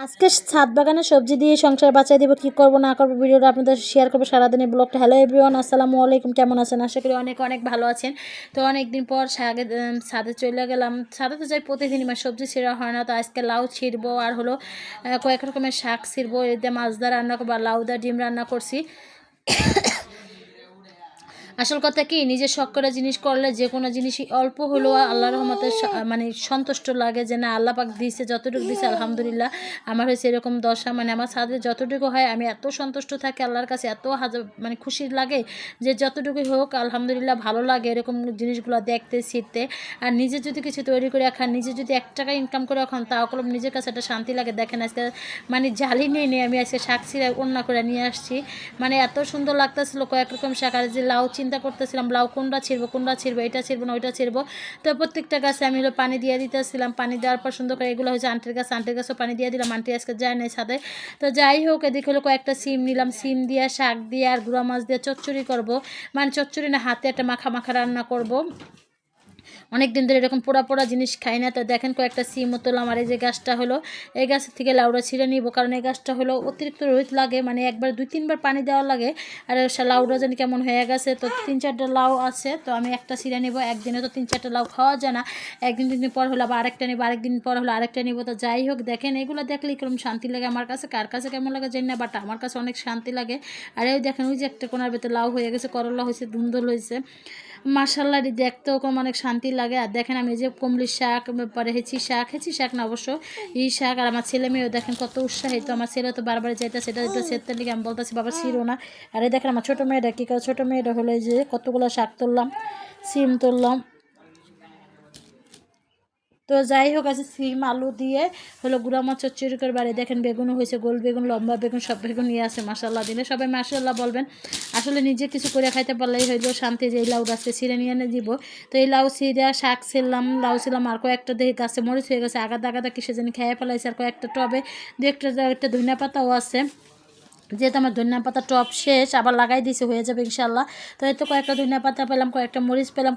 আজকে ছাদ বাগানে সবজি দিয়ে সংসার বাঁচাই দিব, কি করব না করব ভিডিওটা আপনাদের শেয়ার করবো সারাদিনের ব্লগটা। হ্যালো এভরিওয়ান, আসসালামু আলাইকুম, কেমন আছেন? আশা করি অনেক অনেক ভালো আছেন। তো অনেকদিন পর ছাদে চলে গেলাম। ছাদে তো যাই প্রতিদিনই, মানে সবজি ছিঁড়া হয় না। তো আজকে লাউ ছিঁড়বো আর হলো কয়েক রকমের শাক ছিঁড়বো। এতে মাছ দা রান্না করবো আর লাউ দা ডিম রান্না করছি। আসল কথা কি, নিজে শখ করে জিনিস করলে যে কোনো জিনিসই অল্প হলেও আল্লাহর রহমতে মানে সন্তুষ্ট লাগে যে না আল্লাহ পাক দিয়েছে, যতটুকু দিয়েছে আলহামদুলিল্লাহ। আমার হয়েছে এরকম দশা, মানে আমার ছাদে যতটুকু হয় আমি এত সন্তুষ্ট থাকি আল্লাহর কাছে, এত মানে খুশি লাগে যে যতটুকুই হোক আলহামদুলিল্লাহ ভালো লাগে এরকম জিনিসগুলো দেখতে ছিঁড়তে। আর নিজে যদি কিছু তৈরি করে খান, নিজে যদি 1 টাকা ইনকাম করে খান, তাও কলম নিজের কাছে একটা শান্তি লাগে। দেখেন আজকে মানে জালি নিয়ে আমি আজকে শাক ছিঁড়ে অন্য করে নিয়ে আসছি, মানে এত সুন্দর লাগতেছিল কয়েক রকম শাক। আর যে লাউ চিন্তা করতেছিলাম লাউ কোনটা ছিড়বো, এটা ছিড়বো না ওইটা ছিড়বো। তো প্রত্যেকটা গাছে আমি হলো পানি দিয়ে দিতেছিলাম। পানি দেওয়ার পর সুন্দর করে, এগুলো হচ্ছে আন্টির গাছও পানি দিয়ে দিলাম। আন্টি আজকে যায় নাই ছাদে। তো যাই হোক, এদিকে হলো কয়েকটা সিম নিলাম, সিম দিয়ে শাক দিয়ে আর গুঁড়া মাছ দিয়ে চচ্চড়ি করব, মানে চচ্চড়ি না, হাতে একটা মাখা মাখা রান্না করব। অনেক দিন ধরে এরকম পোড়া পোড়া জিনিস খাই না। তো দেখেন কয়েকটা সিমও তোলাম। আর এই যে গাছটা হলো, এই গাছের থেকে লাউটা ছিঁড়ে নিব, কারণ এই গাছটা হলো অতিরিক্ত রোদ লাগে, মানে একবার 2-3 বার পানি দেওয়া লাগে। আর লাউটা যেন কেমন হয়ে গেছে। তো 3-4টা লাউ আছে, তো আমি একটা ছিঁড়ে নিব। একদিনে তো 3-4টা লাউ খাওয়া যায় না, একদিন 2 দিন পর হলো আবার আরেকটা নিব, আরেকদিন পর হলো আরেকটা নিব। তো যাই হোক, দেখেন এগুলো দেখলে কিরকম শান্তি লাগে আমার কাছে, কার কাছে কেমন লাগে জানি না, বাট আমার কাছে অনেক শান্তি লাগে। আর এই দেখেন ওই যে একটা কোনার ভেতরে লাউ হয়ে গেছে, করলা হয়েছে, ধুন্দল হয়েছে, মাশাআল্লাহ দেখতেও অনেক শান্তি লাগে। আর দেখেন আমি যে কমলির শাক, পরে হেঁচি শাক না অবশ্য এই শাক। আর আমার ছেলে মেয়েও দেখেন কত উৎসাহিত। আমার ছেলে তো বারবার যাইতে সেটা সেরতে লিগে আমি বলতেছি বাবা ছিঁড়ো না। আর এই দেখেন আমার ছোটো মেয়েটা কী করে, ছোটো মেয়েটা হলো এই যে কতগুলো শাক তুললাম, সিম তুললাম। তো যাই হোক, আছে সিম আলু দিয়ে হলো গুঁড়া মাছ চচ্চড়ি করে। বাড়ি দেখেন বেগুনও হয়েছে, গোল বেগুন, লম্বা বেগুন, সব বেগুন নিয়ে আসে। মাশাআল্লাহ দিলে সবাই মাশাআল্লাহ বলবেন। আসলে নিজে কিছু করে খাইতে পারলেই হইলো শান্তি, যে এই লাউ গাছকে ছিঁড়ে নিয়ে এনে দিব। তো এই লাউ ছিঁড়ে শাক ছিললাম, লাউ ছিলাম, আর কয়েকটা দেখে গাছে মরিচ হয়ে গেছে, আগাদা কিসে জানি খেয়ে ফেলাইছে। আর কয়েকটা টবে একটা ধনিয়া পাতাও আছে, যেহেতু আমার ধনিয়া পাতা টপ শেষ, আবার লাগাই দিয়েছে, হয়ে যাবে ইনশাল্লাহ। তো এই তো কয়েকটা ধনিয়া পাতা পেলাম, কয়েকটা মরিচ পেলাম,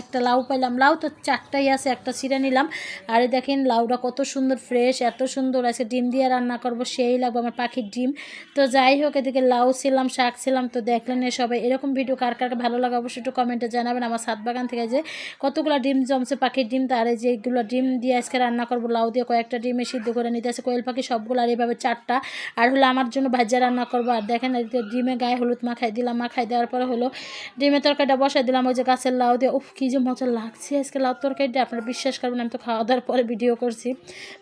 একটা লাউ পেলাম। লাউ তো 4টাই আছে, একটা ছিঁড়ে নিলাম। আর দেখেন লাউটা কত সুন্দর ফ্রেশ, এত সুন্দর আছে। ডিম দিয়ে রান্না করব, সেই লাগবে আমার পাখির ডিম। তো যাই হোক, এদিকে লাউ ছিলাম, শাক ছিলাম। তো দেখলেন সবাই এরকম ভিডিও কার কার ভালো লাগে অবশ্যই একটু কমেন্টে জানাবেন। আমার ছাদ বাগান থেকে যে কতগুলো ডিম জমছে পাখির ডিম, তার এই যে এইগুলো ডিম দিয়ে আজকে রান্না করবো। লাউ দিয়ে কয়েকটা ডিমে সিদ্ধ করে নিতে আছে কোয়েল পাখি সবগুলো, আর এইভাবে 4টা। আর হলো আমার জন্য ভাজা রান্না করবো। আর দেখেন ডিমে গায়ে হলুদ মাখাই দিলাম, মাখাই দেওয়ার পরে হলো ডিমের তরকারিটা বসাই দিলাম ওই যে গাছের লাউ দিয়ে। উফ কী যে মজা লাগছে আজকে লাউ তরকারিটা, আপনারা বিশ্বাস করবেন আমি তো খাওয়া দাওয়ার পরে ভিডিও করছি,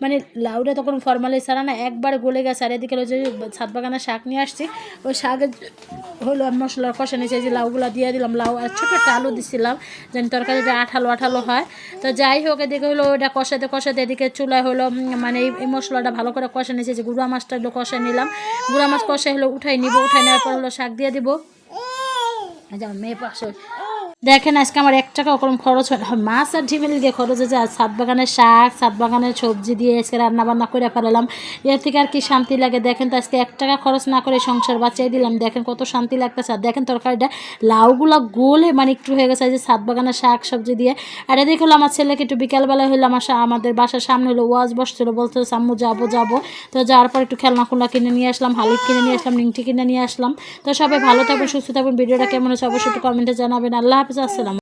মানে লাউটা তখন ফরমালি ছাড়া না একবারে গলে গেছে। আর এদিকে ওই যে ছাদ বাগানে শাক নিয়ে আসছি, ওই শাকের হলো মশলার কষা নিয়েছে, যে লাউগুলো দিয়ে দিলাম, লাউ আর ছোটো একটা আলু দিছিলাম যেন তরকারিটা আঠালো হয়। তো যাই হোক, এদিকে হলো ওটা কষাতে এদিকে চুলায় হলো মানে এই মশলাটা ভালো করে কষা নিয়েছে, যে গুঁড়া মাছটা এগুলো কষা নিলাম। গুঁড়া মাছ কষা হলো উঠাই নেওয়ার পর হলো শাক দিয়ে দিব। যেমন মেয়ে পাশে দেখেন আজকে আমার 1 টাকাও কম খরচ হয় না, মাছ আর ডিমের দিকে খরচ হয়েছে। আর ছাদ বাগানের শাক, ছাদ বাগানের সবজি দিয়ে আজকে রান্নাবান্না করে ফেলালাম, এর থেকে আর কি শান্তি লাগে। দেখেন তো আজকে 1 টাকা খরচ না করে সংসার বাঁচিয়ে দিলাম, দেখেন কত শান্তি লাগতেছে। আর দেখেন তরকারিটা লাউগুলো গোলে মানে একটু হয়ে গেছে, যে ছাদ বাগানের শাক সবজি দিয়ে। আর এদিকে হলো আমার ছেলেকে একটু বিকালবেলা হলো আমাদের বাসার সামনে হলো ওয়াজ বসছিল, বলতে আম্মু যাবো। তো যাওয়ার পর একটু খেলনা কিনে নিয়ে আসলাম, হালিম কিনে নিয়ে আসলাম, নিংটি কিনে নিয়ে আসলাম। তো সবাই ভালো থাকবেন, সুস্থ থাকবেন। ভিডিওটা কেমন হচ্ছে অবশ্যই একটু কমেন্টে জানাবেন। আল্লাহ হাফেজ, আসসালাম।